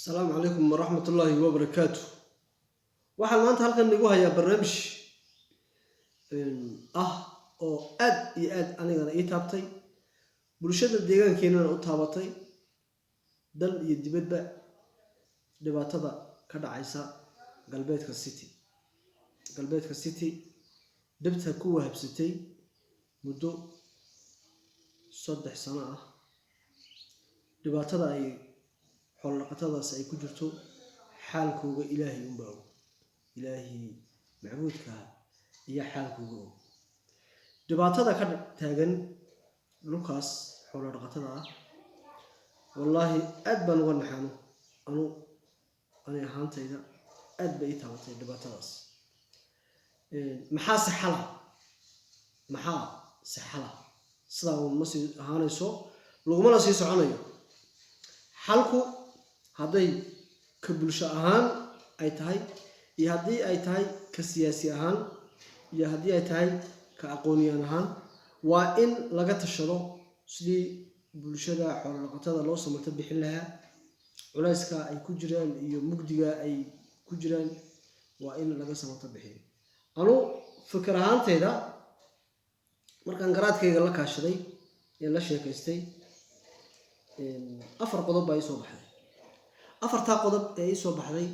السلام عليكم ورحمة الله وبركاته. waxaan maanta halkan nagu hayaa barnaamij oo aad iyo aad anigana ii taabtay bulshada deegaankeenana u taabatay dal iyo dibadba dhibaatada ka dhacaysa galbeedka city dibta ku wahabsatay muddo 3 sano ah dhibaatada ay xoolo dhaqatadaas ay ku jirto xaalkooda ilaahay u baaw ilaahi macbuudka iyo xaalkooda dhibaatada ka taagan dhulkaas xoolo dhaqatada ah wallahi aad baan uga naxano ani ahaantayda aad bay taabatay dhibaatadaas maxaa saxala sida uu masii ahaanayso laguma la sii soconayo xalku haday ka bulsho ahaan ay tahay iyo hadii ay tahay ka siyaasi ahaan iyo hadii ay tahay ka aqooniyan ahaan waa in laga tashado sidii bulshada xoolo dhaqatada loo sameeyo bixin lahaa culayska ay ku jiraan iyo mugdiga ay ku jiraan waa in laga sameeyo bixin anu fikir ahaantayda markaan garaadkayga la kaashaday ee la sheekaystay afar qodob ay soo baxday afarta qodob ee soo baxday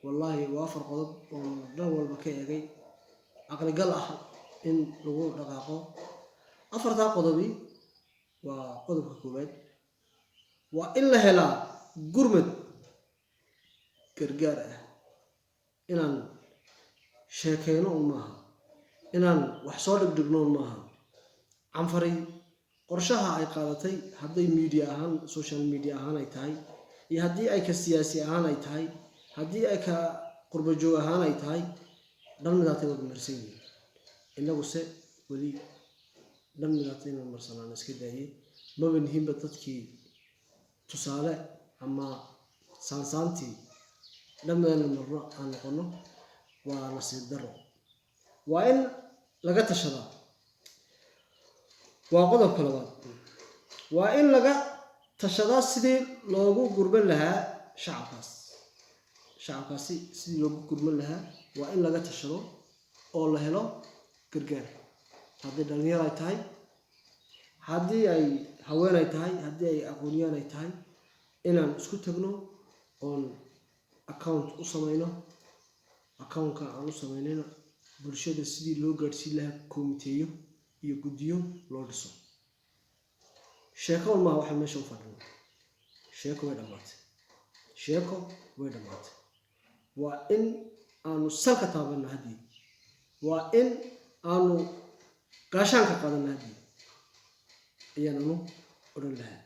wallahi waa afar qodob oo dhan walba ka eegay aqli gal ah in lagu dhaqaaqo afarta qodobi waa qodobka koowaad waa in la helaa gurmad gargaar ah inaan sheekayno maaha inaan wax soo dhigno maaha canfari qorshaha ay qaadatay haday media ahaan social media ahaan ay tahay iyo hadii ay ka siyaasi ahaan ay tahay hadii ay ka qurbo joog ahaan ay tahay dhammaantood wada marsan inagu se wali dhammaantood marsanaan iska daayay ma banhiin dadkii tusaale ama saansaanti dhammaan marro aan noqono waa nasiib daro waa in laga tashada waa qodobka labaad waa in laga tashada sidii loogu gurban lahaa shacabkaasi sidii loogu gurban lahaa waa in laga tashado oo la helo gargaar hadii dhalinyaro ay tahay hadii ay haween ay tahay hadii ay aqooniyaan ay tahay inaan isku tagno oo account u sameeyno account-ka aan u sameeynayna bulshada sidii loo gaarsiin lahaa komiteeyo iyo gudiyo loo dhiso sheeko ma waxa meesha u fadhiyo sheeko way dhamaatay waa in aanu salka taabana hadii waa in aanu gaashaanka qaadana hadii ayaanu oran lahaa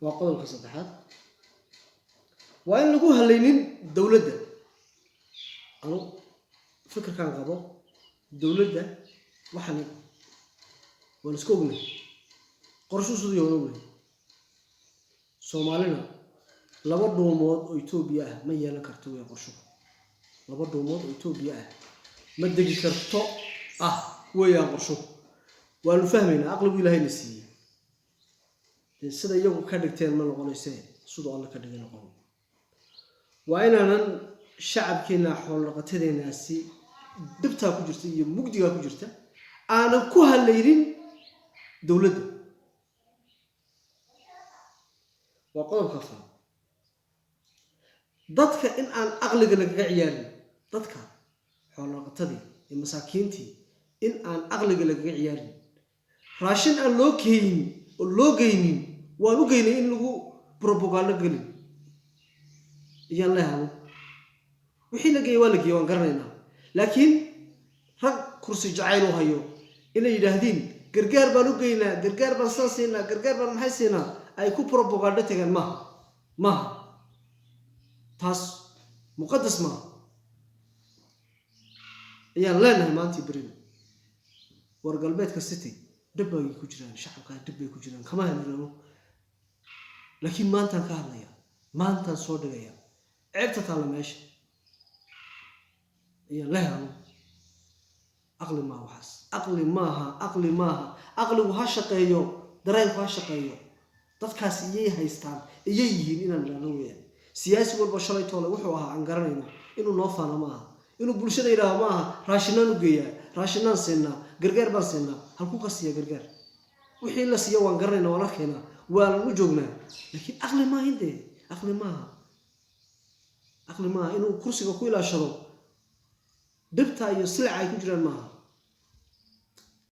waa qodobka saddexaad waa in lagu halaynin dawladda anu fikirkan qabo dawladda waxaan wala isku ognay qorsho sidii hore weey Soomaalina laba dhoomood oo Itoobiya ah ma yeelan karto way qorsho laba dhoomood oo Itoobiya ah ma degi karto way qorsho waanu fahmaynaa aqligu Ilaahay na siiyay sida iyagu ka dhigteen ma noqonaysa sidoo Allah ka dhigay noqon waa inaanan shacabkeena xoolo dhaqateedeenaasi dibta ku jirta iyo mugdiga ku jirta aanan ku halaynin dawladda waa qodobka afraad dadka in aan aqliga laga ciyaarin dadka xoolo dhaqatadii iyo masaakiintii in aan aqliga laga ciyaarin raashin aan loo keenin oo loo geynin waan u geynay in lagu propaganda galin iyaan la hawo wixii la geeyay waa la geeyay waan garanaynaa laakiin rag kursi jacayl u hayo inay yiraahdeen gargaar baan u geynaa gargaar baan saasina gargaar baan maxay siinaa ay ku propaganda tagaan ma taas muqaddas ma ayaan leenahay maanta barido war galbeedka city dibay ku jiraan shacabka dibay ku jiraan kama helno laakiin maanta ka hadlaya maanta soo dhigaya ceebta taala meesha ayaan leeyahay aqli ma waxas aqli maaha aqligu ha shaqeeyo dareenku ha shaqeeyo dadkaas iyay haystaan iyay yihiin inaan ilaalo weeyaan siyaasi walba shalay toole wuxuu ahaa aan garanayno inuu noo faano maaha inuu bulshada yiraahdo maaha raashinaan u geeyaa raashinaan siinaa gargaar baan siinaa halkuu ka siiya gargaar wixii la siiyo waan garanayna waan arkaynaa waan u joognaa laakiin aqli ma hinde aqli maaha inuu kursiga ku ilaashado dhibta iyo silica ay ku jiraan maaha